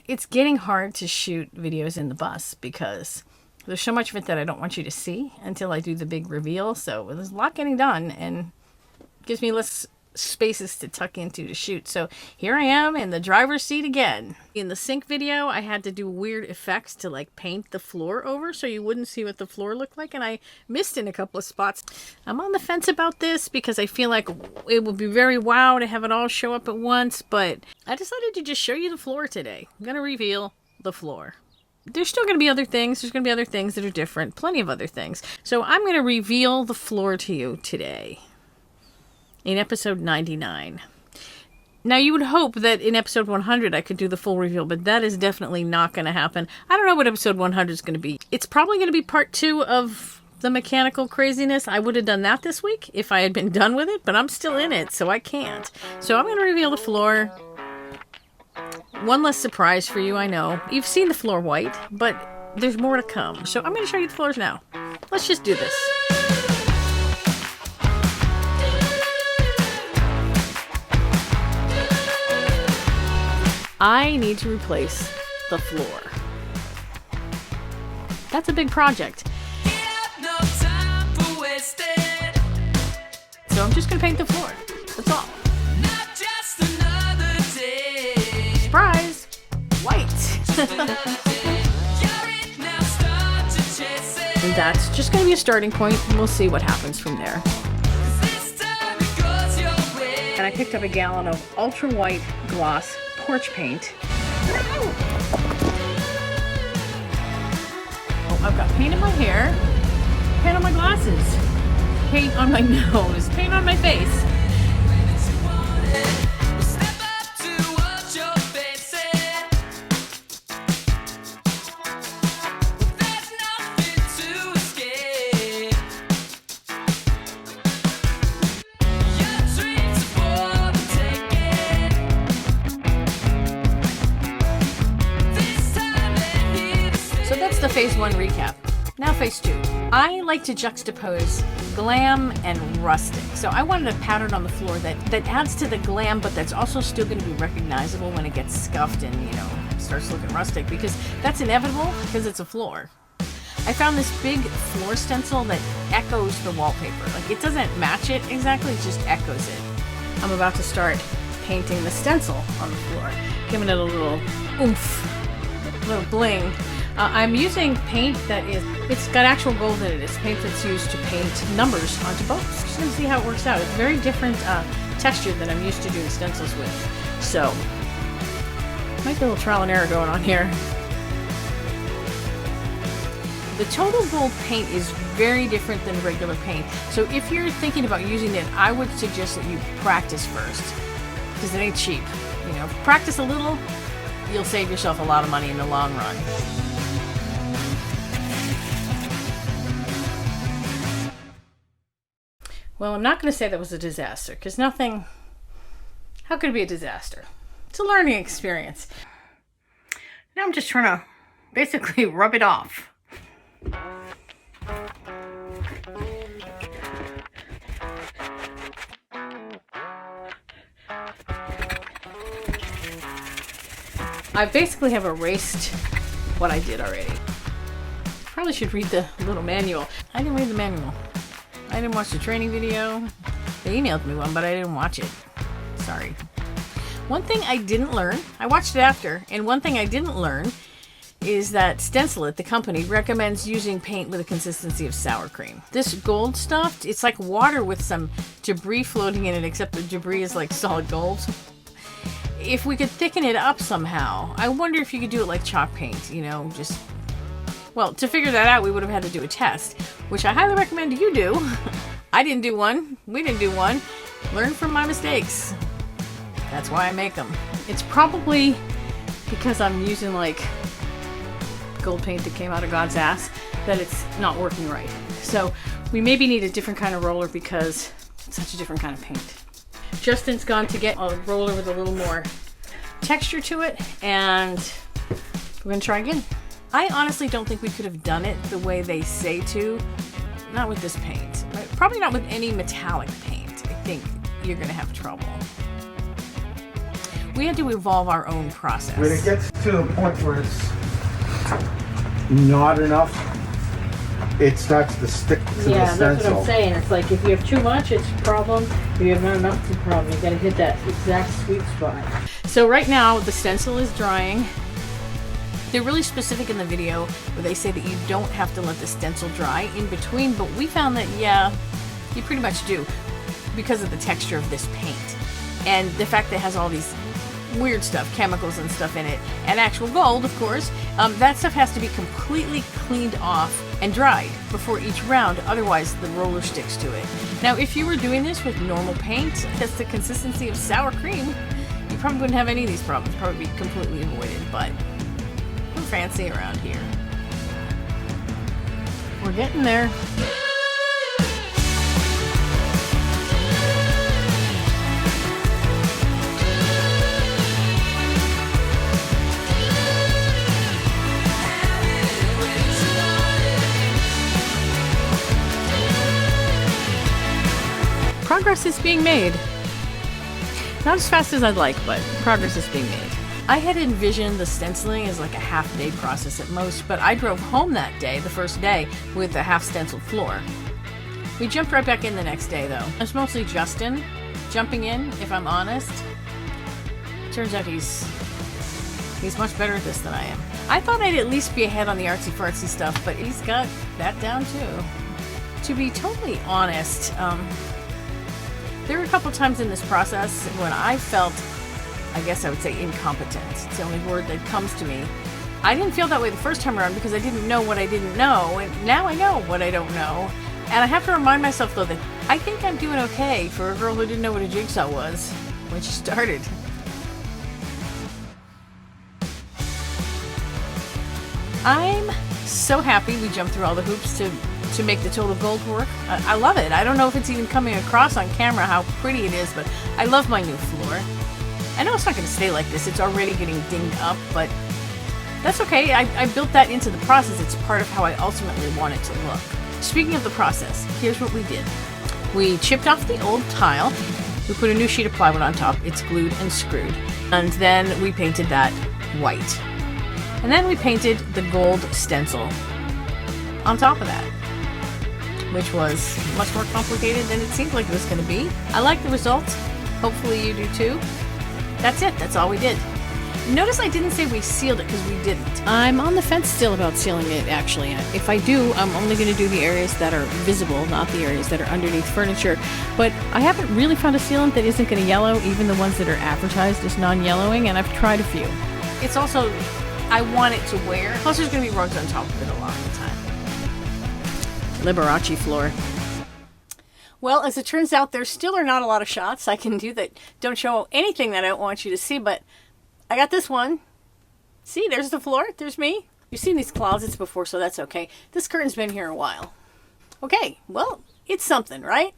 It's getting hard to shoot videos in the bus because there's so much of it that I don't want you to see until I do the big reveal. So there's a lot getting done and gives me less spaces to tuck into to shoot. So here I am in the driver's seat again. In the sink video, I had to do weird effects to like paint the floor over so you wouldn't see what the floor looked like, and I missed in a couple of spots. I'm on the fence about this because I feel like it would be very wow to have it all show up at once, but I decided to just show you the floor today. I'm going to reveal the floor. There's still going to be other things. There's going to be other things that are different. Plenty of other things. So I'm going to reveal the floor to you today in episode 99. Now, you would hope that in episode 100 I could do the full reveal, but that is definitely not going to happen. I don't know what episode 100 is going to be. It's probably going to be part 2 of the mechanical craziness. I would have done that this week if I had been done with it, but I'm still in it, so I can't. So I'm going to reveal the floor. One less surprise for you, I know. You've seen the floor white, but there's more to come. So I'm going to show you the floors now. Let's just do this. I need to replace the floor. That's a big project. So I'm just going to paint the floor. That's all. Surprise! White! And that's just going to be a starting point, and we'll see what happens from there. And I picked up a gallon of ultra white gloss porch paint. Oh, I've got paint in my hair, paint on my glasses, paint on my nose, paint on my face. Phase 1 recap. Now phase 2. I like to juxtapose glam and rustic. So I wanted a pattern on the floor that adds to the glam, but that's also still going to be recognizable when it gets scuffed and, you know, starts looking rustic, because that's inevitable because it's a floor. I found this big floor stencil that echoes the wallpaper. Like, it doesn't match it exactly, it just echoes it. I'm about to start painting the stencil on the floor, giving it a little oomph, a little bling. I'm using paint that it's got actual gold in it. It's paint that's used to paint numbers onto boats. Just gonna see how it works out. It's very different texture than I'm used to doing stencils with. So, might be a little trial and error going on here. The total gold paint is very different than regular paint. So if you're thinking about using it, I would suggest that you practice first, because it ain't cheap. You know, practice a little, you'll save yourself a lot of money in the long run. Well, I'm not going to say that was a disaster, because nothing... How could it be a disaster? It's a learning experience. Now I'm just trying to basically rub it off. I basically have erased what I did already. Probably should read the little manual. I didn't read the manual. I didn't watch the training video. They emailed me one, but I didn't watch it. Sorry. One thing I didn't learn, I watched it after, and one thing I didn't learn is that Stencil It, the company, recommends using paint with a consistency of sour cream. This gold stuff, it's like water with some debris floating in it, except the debris is like solid gold. If we could thicken it up somehow, I wonder if you could do it like chalk paint, you know, just... Well, to figure that out, we would have had to do a test, which I highly recommend you do. I didn't do one. We didn't do one. Learn from my mistakes. That's why I make them. It's probably because I'm using, like, gold paint that came out of God's ass that it's not working right. So we maybe need a different kind of roller because it's such a different kind of paint. Justin's gone to get a roller with a little more texture to it, and we're going to try again. I honestly don't think we could have done it the way they say to. Not with this paint. Probably not with any metallic paint. I think you're going to have trouble. we had to evolve our own process. When it gets to the point where it's not enough, it starts to stick to the stencil. Yeah, that's what I'm saying. It's like if you have too much, it's a problem. If you have not enough, it's a problem. You gotta hit that exact sweet spot. So right now, the stencil is drying. They're really specific in the video where they say that you don't have to let the stencil dry in between, but we found that, yeah, you pretty much do because of the texture of this paint. And the fact that it has all these weird stuff, chemicals and stuff in it, and actual gold, of course, that stuff has to be completely cleaned off and dried before each round, otherwise the roller sticks to it. Now, if you were doing this with normal paint that's the consistency of sour cream, you probably wouldn't have any of these problems, probably be completely avoided, but we're fancy around here. We're getting there. Progress is being made. Not as fast as I'd like, but progress is being made. I had envisioned the stenciling as like a half-day process at most, but I drove home that day, the first day, with a half-stenciled floor. We jumped right back in the next day, though. It's mostly Justin jumping in, if I'm honest. Turns out he's much better at this than I am. I thought I'd at least be ahead on the artsy-fartsy stuff, but he's got that down, too. To be totally honest, there were a couple times in this process when I felt, I guess I would say, incompetent. It's the only word that comes to me. I didn't feel that way the first time around because I didn't know what I didn't know, and now I know what I don't know. And I have to remind myself, though, that I think I'm doing okay for a girl who didn't know what a jigsaw was when she started. I'm so happy we jumped through all the hoops to make the total gold work. I love it. I don't know if it's even coming across on camera how pretty it is, but I love my new floor. I know it's not going to stay like this. It's already getting dinged up, but that's okay. I built that into the process. It's part of how I ultimately want it to look. Speaking of the process, here's what we did. We chipped off the old tile. We put a new sheet of plywood on top. It's glued and screwed. And then we painted that white. And then we painted the gold stencil on top of that, which was much more complicated than it seemed like it was going to be. I like the result. Hopefully you do too. That's it. That's all we did. Notice I didn't say we sealed it because we didn't. I'm on the fence still about sealing it, actually. If I do, I'm only going to do the areas that are visible, not the areas that are underneath furniture. But I haven't really found a sealant that isn't going to yellow, even the ones that are advertised as non-yellowing, and I've tried a few. It's also, I want it to wear. Plus there's going to be rugs on top of it a lot of the time. Liberace floor. Well, as it turns out, there still are not a lot of shots I can do that don't show anything that I don't want you to see, but I got this one. See, there's the floor. There's me. You've seen these closets before, so that's okay. This curtain's been here a while. Okay, well, it's something, right?